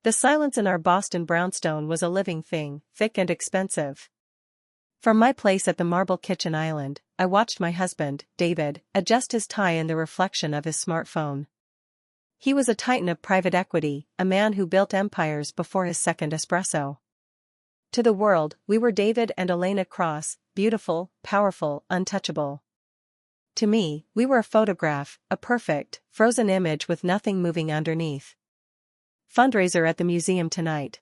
The silence in our Boston brownstone was a living thing, thick and expensive. From my place at the marble kitchen island, I watched my husband, David, adjust his tie in the reflection of his smartphone. He was a titan of private equity, a man who built empires before his second espresso. To the world, we were David and Elena Cross, beautiful, powerful, untouchable. To me, we were a photograph, a perfect, frozen image with nothing moving underneath. Fundraiser at the museum tonight.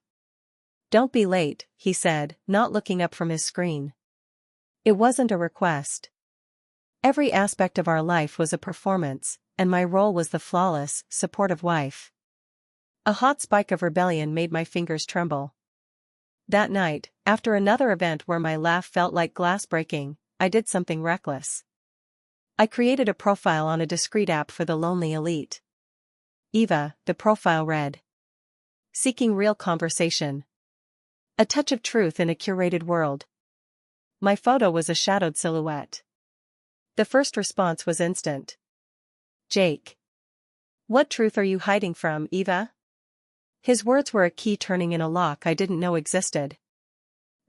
Don't be late, he said, not looking up from his screen. It wasn't a request. Every aspect of our life was a performance, and my role was the flawless, supportive wife. A hot spike of rebellion made my fingers tremble. That night, after another event where my laugh felt like glass breaking, I did something reckless. I created a profile on a discreet app for the lonely elite. Eva, the profile read. Seeking real conversation. A touch of truth in a curated world. My photo was a shadowed silhouette. The first response was instant. Jake. What truth are you hiding from, Eva? His words were a key turning in a lock I didn't know existed.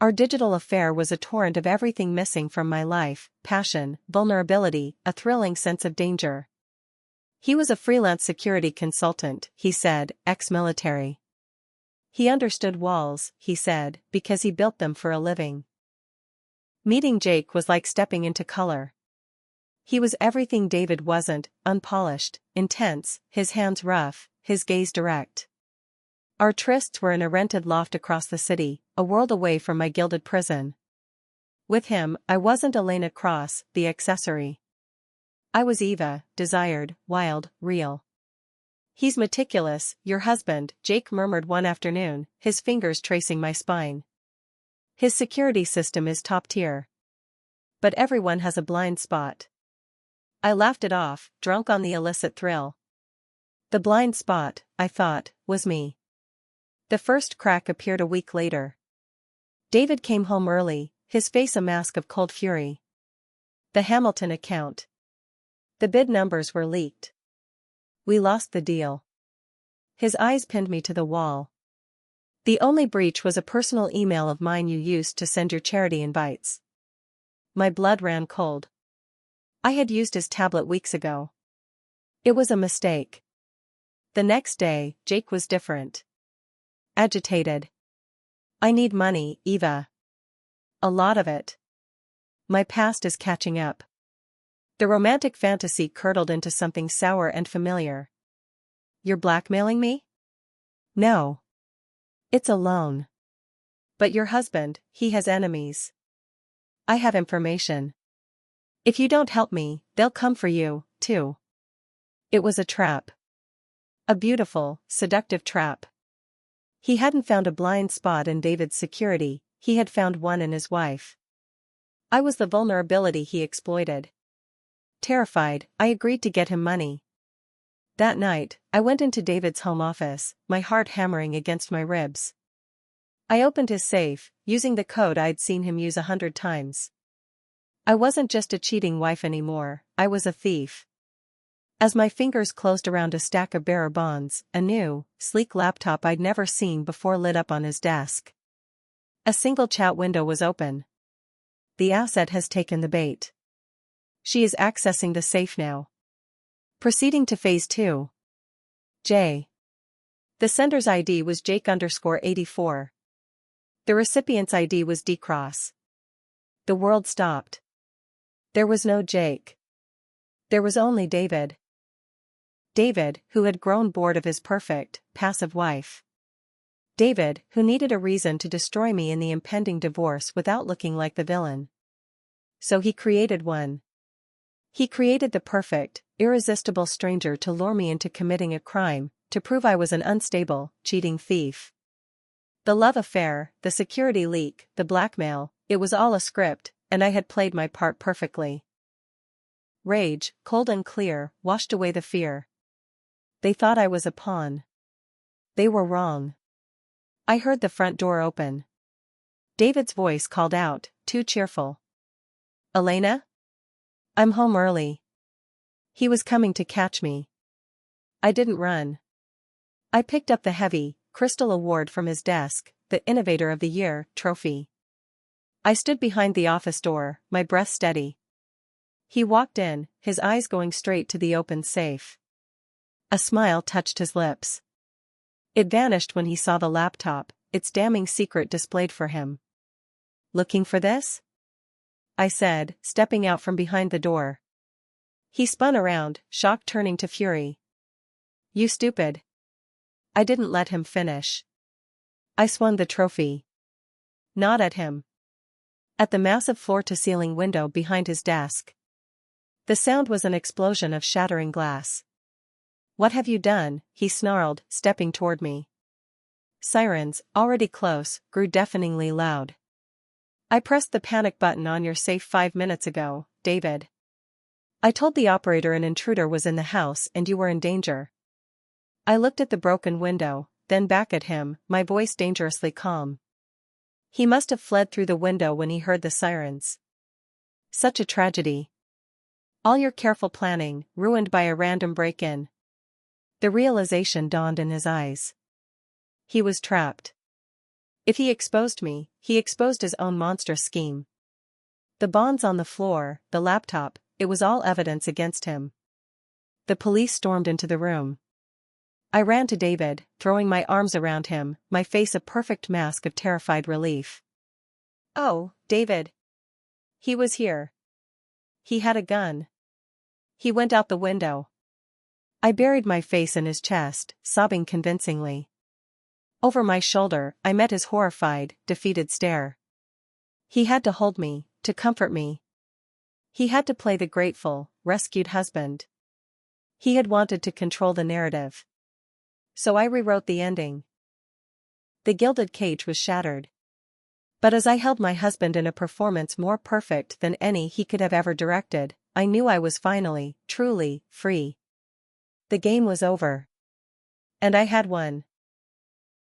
Our digital affair was a torrent of everything missing from my life: passion, vulnerability, a thrilling sense of danger. He was a freelance security consultant, he said, ex-military. He understood walls, he said, because he built them for a living. Meeting Jake was like stepping into color. He was everything David wasn't: unpolished, intense, his hands rough, his gaze direct. Our trysts were in a rented loft across the city, a world away from my gilded prison. With him, I wasn't Elena Cross, the accessory. I was Eva, desired, wild, real. He's meticulous, your husband, Jake murmured one afternoon, his fingers tracing my spine. His security system is top tier. But everyone has a blind spot. I laughed it off, drunk on the illicit thrill. The blind spot, I thought, was me. The first crack appeared a week later. David came home early, his face a mask of cold fury. The Hamilton account. The bid numbers were leaked. We lost the deal. His eyes pinned me to the wall. The only breach was a personal email of mine you used to send your charity invites. My blood ran cold. I had used his tablet weeks ago. It was a mistake. The next day, Jake was different. Agitated. I need money, Eva. A lot of it. My past is catching up. The romantic fantasy curdled into something sour and familiar. You're blackmailing me? No. It's a loan. But your husband, he has enemies. I have information. If you don't help me, they'll come for you, too. It was a trap. A beautiful, seductive trap. He hadn't found a blind spot in David's security, he had found one in his wife. I was the vulnerability he exploited. Terrified, I agreed to get him money. That night, I went into David's home office, my heart hammering against my ribs. I opened his safe, using the code I'd seen him use 100 times. I wasn't just a cheating wife anymore, I was a thief. As my fingers closed around a stack of bearer bonds, a new, sleek laptop I'd never seen before lit up on his desk. A single chat window was open. The asset has taken the bait. She is accessing the safe now. Proceeding to phase 2. J. The sender's ID was Jake_84. The recipient's ID was D. Cross. The world stopped. There was no Jake. There was only David. David, who had grown bored of his perfect, passive wife. David, who needed a reason to destroy me in the impending divorce without looking like the villain. So he created one. He created the perfect, irresistible stranger to lure me into committing a crime, to prove I was an unstable, cheating thief. The love affair, the security leak, the blackmail, it was all a script, and I had played my part perfectly. Rage, cold and clear, washed away the fear. They thought I was a pawn. They were wrong. I heard the front door open. David's voice called out, too cheerful. Elena? I'm home early. He was coming to catch me. I didn't run. I picked up the heavy, Crystal Award from his desk, the Innovator of the Year trophy. I stood behind the office door, my breath steady. He walked in, his eyes going straight to the open safe. A smile touched his lips. It vanished when he saw the laptop, its damning secret displayed for him. "Looking for this?" I said, stepping out from behind the door. He spun around, shock turning to fury. "You stupid." I didn't let him finish. I swung the trophy. Not at him. At the massive floor-to-ceiling window behind his desk. The sound was an explosion of shattering glass. "What have you done?" he snarled, stepping toward me. Sirens, already close, grew deafeningly loud. "I pressed the panic button on your safe 5 minutes ago, David. I told the operator an intruder was in the house and you were in danger." I looked at the broken window, then back at him, my voice dangerously calm. He must have fled through the window when he heard the sirens. Such a tragedy. All your careful planning, ruined by a random break-in. The realization dawned in his eyes. He was trapped. If he exposed me, he exposed his own monstrous scheme. The bonds on the floor, the laptop, it was all evidence against him. The police stormed into the room. I ran to David, throwing my arms around him, my face a perfect mask of terrified relief. "Oh, David. He was here. He had a gun. He went out the window." I buried my face in his chest, sobbing convincingly. Over my shoulder, I met his horrified, defeated stare. He had to hold me, to comfort me. He had to play the grateful, rescued husband. He had wanted to control the narrative. So I rewrote the ending. The gilded cage was shattered. But as I held my husband in a performance more perfect than any he could have ever directed, I knew I was finally, truly, free. The game was over. And I had won.